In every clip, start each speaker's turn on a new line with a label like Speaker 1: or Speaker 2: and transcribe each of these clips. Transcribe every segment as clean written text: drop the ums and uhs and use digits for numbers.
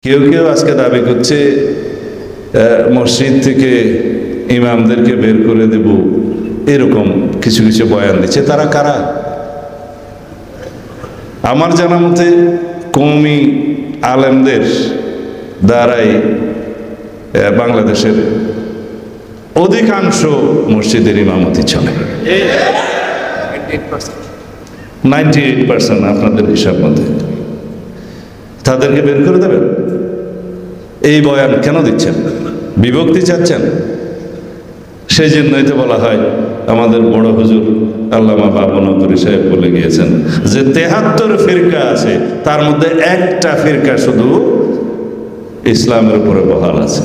Speaker 1: কেউ কেউ আজকে দাবি করছে মসজিদ থেকে ইমামদেরকে বের করে দেব, এরকম কিছু কিছু বয়ান দিচ্ছে। তারা কারা? আমার জানা মতে কওমি আলেমদের দ্বারাই বাংলাদেশের অধিকাংশ মসজিদের ইমামতি চলে। 98% আপনাদের হিসাব মতে। তাদেরকে বের করে দেবেন? এই বয়ান কেন দিচ্ছেন? বিভক্তি চাচ্ছেন? সেই জন্যই তো বলা হয়, আমাদের বড় হুজুর আল্লামা বাবু নকরি সাহেব বলে গিয়েছেন যে 73 ফিরকা আছে, তার মধ্যে একটা ফিরকা শুধু ইসলামের উপরে বহাল আছে।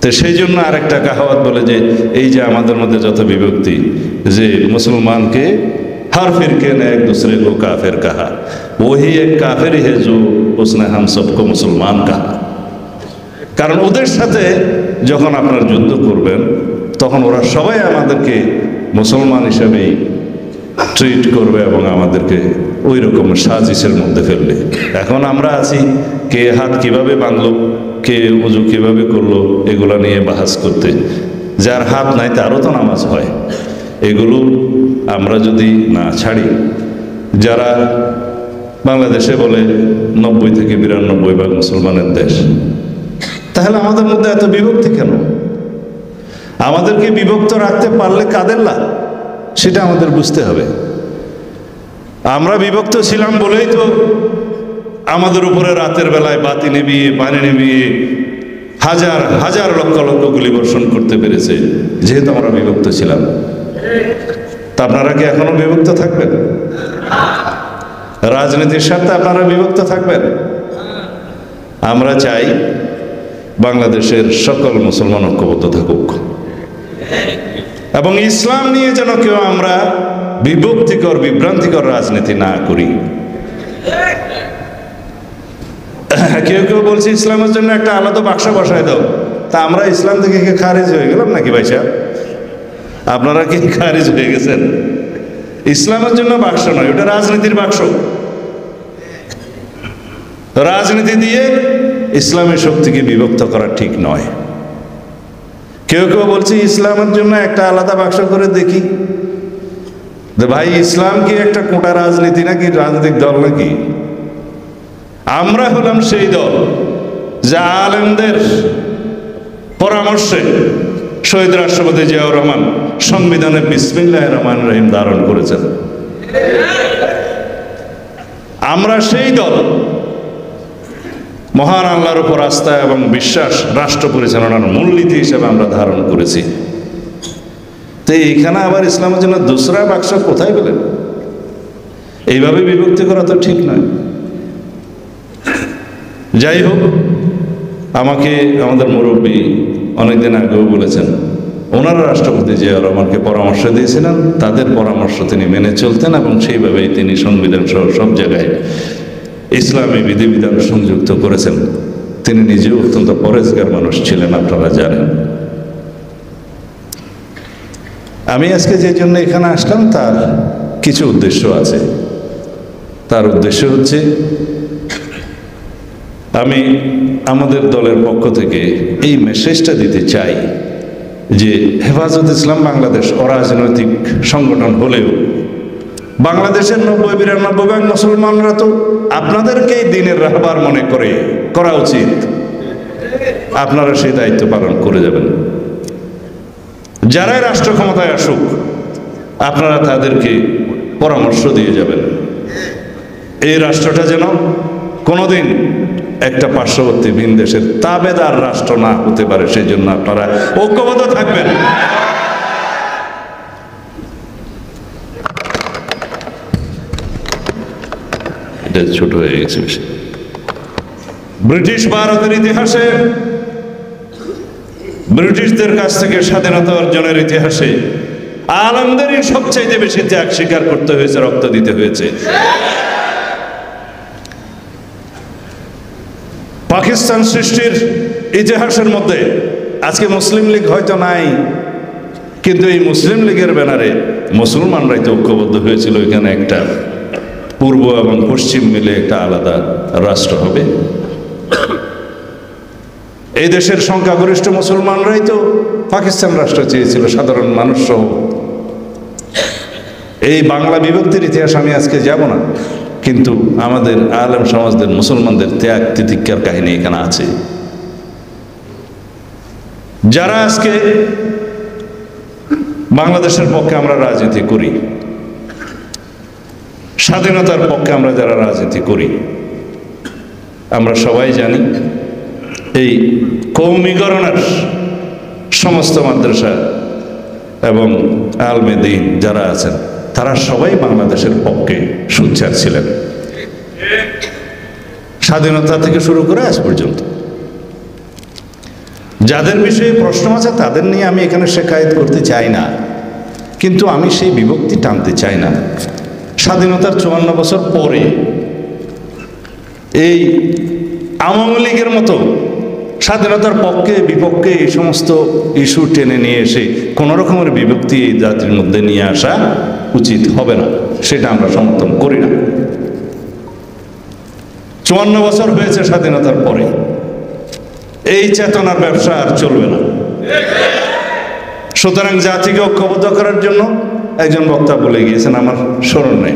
Speaker 1: তো সেই জন্য আরেকটা কাহাওয়াত বলে যে এই যে আমাদের মধ্যে যত বিভক্তি, যে মুসলমানকে हर फिरके ने एक दूसरे को काफिर कहा, वही एक काफिर है जो उसने हम सबको मुसलमान कहा। কারণ ওদের সাথে যখন আপনারা যুদ্ধ করবেন তখন ওরা সবাই আমাদেরকে মুসলমান হিসেবেই ট্রিট করবে এবং আমাদেরকে ওই রকম সাজিশের মধ্যে ফেলবে। এখন আমরা আছি কে হাত কিভাবে বাঁধলো, কে উজু কিভাবে করলো, এগুলো নিয়ে বাহাস করতে। যার হাত নাই তারও তো নামাজ হয়। এগুলো আমরা যদি না ছাড়ি, যারা বাংলাদেশে বলে 90 থেকে 92% মুসলমানের দেশ, তাহলে আমাদের মধ্যে এত বিভক্তি কেন? আমাদেরকে বিভক্ত রাখতে পারলে কাদের লাভ, সেটা আমাদের বুঝতে হবে। আমরা বিভক্ত ছিলাম বলেই তো আমাদের উপরে রাতের বেলায় বাতি নিভিয়ে, পানি নিভিয়ে হাজার হাজার লক্ষ লক্ষ গুলি বর্ষণ করতে পেরেছে, যেহেতু আমরা বিভক্ত ছিলাম। তা আপনারা কি এখনো বিভক্ত থাকবেন? রাজনীতির স্বার্থে আপনারা বিভক্ত থাকবেন? আমরা চাই বাংলাদেশের সকল মুসলমান ঐক্যবদ্ধ থাকুক এবং ইসলাম নিয়ে যেন কেউ আমরা বিভক্তিকর বিভ্রান্তিকর রাজনীতি না করি। কেউ কেউ বলছে ইসলামের জন্য একটা আলাদা বাক্স বসায় দাও। তা আমরা ইসলাম থেকে খারিজ হয়ে গেলাম নাকি ভাই সাহেব? আপনারা কি খারিজ হয়ে গেছেন? ইসলামের জন্য বাক্স নয়, ওটা রাজনীতির বাক্স। রাজনীতি দিয়ে ইসলামের শক্তিকে বিভক্ত করা ঠিক নয়। কেউ কেউ বলছে ইসলামের জন্য একটা আলাদা বাক্স করে দেখি। ভাই, ইসলাম কি একটা কোটা রাজনীতি নাকি রাজনৈতিক দল নাকি? আমরা হলাম সেই দল যা আলেমদের পরামর্শে শহীদ রাষ্ট্রপতি জিয়াউর রহমান সংবিধানে বিসমিল্লাহির রহমানির রহিম ধারণ করেছেন। আমরা সেই দল মহান আল্লাহর উপর আস্থা এবং বিশ্বাস রাষ্ট্র পরিচালনার মূলনীতি হিসেবে আমরা ধারণ করেছি। তো এইখানে আবার ইসলামের জন্য দোসরা বাক্স কোথায় পেলেন? এইভাবে বিভক্তি করা তো ঠিক নয়। যাই হোক, আমাকে আমাদের মুরব্বী অনেকদিন আগেও বলেছেন, ওনারা রাষ্ট্রপতি জিয়াউর রহমানকে পরামর্শ দিয়েছিলেন, তাদের পরামর্শ তিনি মেনে চলতেন এবং সেইভাবেই তিনি সংবিধান সহ সব জায়গায় ইসলামী বিধিবিধান সংযুক্ত করেছেন। তিনি নিজেও অত্যন্ত পরেজগার মানুষ ছিলেন, আপনারা জানেন। আমি আজকে যে জন্য এখানে আসলাম তার কিছু উদ্দেশ্য আছে। তার উদ্দেশ্য হচ্ছে, আমি আমাদের দলের পক্ষ থেকে এই মেসেজটা দিতে চাই যে হেফাজত ইসলাম বাংলাদেশ অরাজনৈতিক সংগঠন হলেও বাংলাদেশের 90-92% মুসলমানরা তো আপনাদেরকেই দিনের রাহবার মনে করা উচিত। আপনারা সেই দায়িত্ব পালন করে যাবেন। যারাই রাষ্ট্র ক্ষমতায় আসুক, আপনারা তাদেরকে পরামর্শ দিয়ে যাবেন এই রাষ্ট্রটা যেন কোনোদিন একটা পার্শ্ববর্তী ভিন দেশের তাবেদার রাষ্ট্র না হতে পারে। সেই জন্য আপনারা ঐক্যবদ্ধ থাকবেন। এটা ছোট হয়ে গেছে বেশি। ব্রিটিশ ভারতের ইতিহাসে, ব্রিটিশদের কাছ থেকে স্বাধীনতা অর্জনের ইতিহাসে আলেমদেরই সবচাইতে বেশি ত্যাগ স্বীকার করতে হয়েছে, রক্ত দিতে হয়েছে। পাকিস্তান সৃষ্টির ইতিহাসের মধ্যে আজকে মুসলিম লীগ হয়তো নাই, কিন্তু এই মুসলিম লীগের ব্যানারে মুসলমানরাই তো ঐক্যবদ্ধ হয়েছিল। এখানে একটা পূর্ব এবং পশ্চিম মিলে একটা আলাদা রাষ্ট্র হবে। এই দেশের সংখ্যাগরিষ্ঠ মুসলমানরাই তো পাকিস্তান রাষ্ট্র চেয়েছিল, সাধারণ মানুষ সহ। এই বাংলা বিভক্তির ইতিহাস আমি আজকে যাব না, কিন্তু আমাদের আলেম সমাজদের, মুসলমানদের ত্যাগ তিতিক্ষার কাহিনী এখানে আছে। যারা আজকে বাংলাদেশের পক্ষে আমরা রাজনীতি করি, স্বাধীনতার পক্ষে আমরা যারা রাজনীতি করি, আমরা সবাই জানি এই কৌমিকরণের সমস্ত মাদ্রাসা এবং আলমে দ্বীন যারা আছেন, তারা সবাই বাংলাদেশের পক্ষে সোচ্চার ছিলেন, স্বাধীনতা থেকে শুরু করে আজ পর্যন্ত। যাদের বিষয়ে প্রশ্ন আছে তাদের নিয়ে আমি এখানে শেখায়ত করতে চাই না, কিন্তু আমি সেই বিভক্তি টানতে চাই না। স্বাধীনতার 54 বছর পরে এই আওয়ামী লীগের মতো স্বাধীনতার পক্ষে বিপক্ষে এই সমস্ত ইস্যু টেনে নিয়ে এসে কোনো রকমের বিভক্তি এই জাতির মধ্যে নিয়ে আসা উচিত হবে না, সেটা আমরা সমর্থন করি না। 54 বছর হয়েছে স্বাধীনতার পরে, এই চেতনার ব্যবসা আর চলবে না। সুতরাং জাতিকে ঐক্যবদ্ধ করার জন্য একজন বক্তা বলে গিয়েছেন, আমার স্মরণ নেই,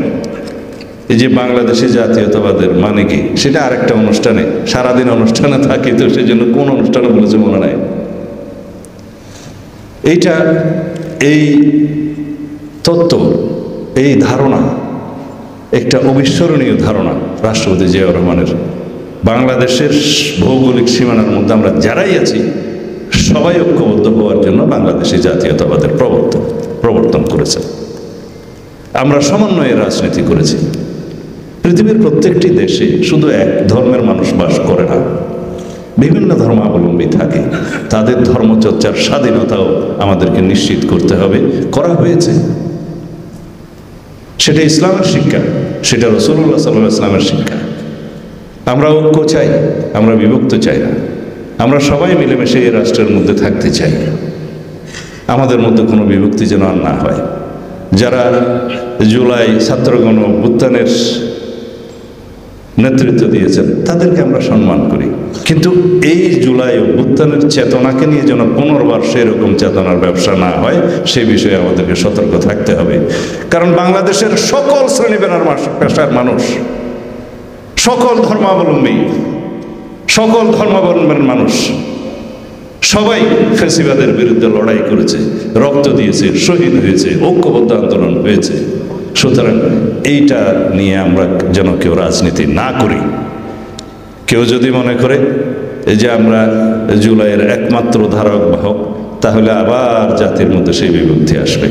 Speaker 1: এই যে বাংলাদেশি জাতীয়তাবাদের মানে কি, সেটা আরেকটা অনুষ্ঠানে, সারাদিন অনুষ্ঠানে থাকি তো সেই জন্য কোন অনুষ্ঠানে বলেছে মনে নাই। এইটা, এই তত্ত্ব, এই ধারণা একটা অবিস্মরণীয় ধারণা রাষ্ট্রপতি জিয়াউর রহমানের। বাংলাদেশের ভৌগোলিক সীমানার মধ্যে আমরা যারাই আছি সবাই ঐক্যবদ্ধ হওয়ার জন্য বাংলাদেশি জাতীয়তাবাদের প্রবর্তন করেছে। আমরা সমন্বয়ে রাজনীতি করেছি। পৃথিবীর প্রত্যেকটি দেশে শুধু এক ধর্মের মানুষ বাস করে না, বিভিন্ন ধর্মাবলম্বী থাকে, তাদের ধর্মচর্চার স্বাধীনতাও আমাদেরকে নিশ্চিত করতে হবে, করা হয়েছে। সেটা ইসলামের শিক্ষা, সেটা রাসূলুল্লাহ সাল্লাল্লাহু আলাইহি ওয়াসাল্লামের শিক্ষা। আমরা ঐক্য চাই, আমরা বিভক্ত চাই না। আমরা সবাই মিলেমিশে এই রাষ্ট্রের মধ্যে থাকতে চাই, আমাদের মধ্যে কোনো বিভক্তি যেন আর না হয়। যারা জুলাই ছাত্রগণ অভ্যুত্থানের নেতৃত্ব দিয়েছেন তাদেরকে আমরা সম্মান করি, কিন্তু এই জুলাই অভ্যুত্থানের চেতনাকে নিয়ে যেন পুনর্বার সেরকম চেতনার ব্যবসা না হয় সে বিষয়ে আমাদেরকে সতর্ক থাকতে হবে। কারণ বাংলাদেশের সকল শ্রেণী পেশার মানুষ, সকল ধর্মাবলম্বী, সকল ধর্মাবলম্বীর মানুষ সবাই ফ্যাসিবাদের বিরুদ্ধে লড়াই করেছে, রক্ত দিয়েছে, শহীদ হয়েছে, ঐক্যবদ্ধ আন্দোলন হয়েছে। সুতরাং এইটা নিয়ে আমরা যেন কেউ রাজনীতি না করি। কেউ যদি মনে করে যে আমরা জুলাইয়ের একমাত্র ধারক বাহক, তাহলে আবার জাতির মধ্যে সেই বিভক্তি আসবে।